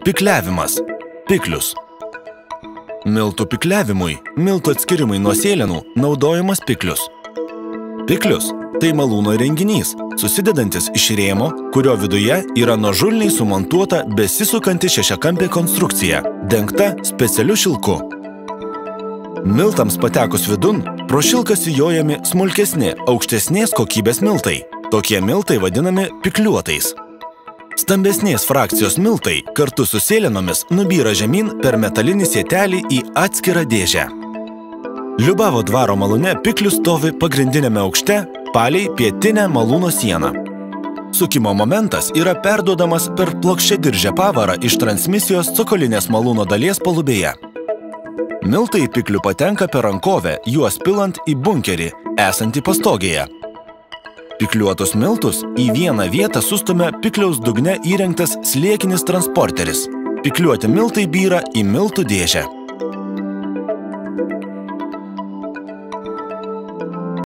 Pikliavimas. Piklius. Miltų pikliavimui, miltų atskirimui nuo sėlenų naudojamas piklius. Piklius – tai malūno įrenginys, susidedantis iš rėmo, kurio viduje yra nuožulniai sumontuota besisukanti šešiakampė konstrukcija, dengta specialiu šilku. Miltams patekus vidun, pro šilką sijojami smulkesni, aukštesnės kokybės miltai. Tokie miltai vadinami pikliuotais. Stambesnės frakcijos miltai kartu su sėlenomis nubyra žemyn per metalinį sietelį į atskirą dėžę. Liubavo dvaro malūne piklius stovi pagrindiniame aukšte palei pietinę malūno sieną. Sukimo momentas yra perduodamas per plokščiadiržę pavarą iš transmisijos cokolinės malūno dalies palubėje. Miltai į piklių patenka per rankovę, juos pilant į bunkerį, esantį pastogėje. Pikliuotus miltus į vieną vietą sustumia pikliaus dugne įrengtas slėkinis transporteris. Pikliuoti miltai byra į miltų dėžę.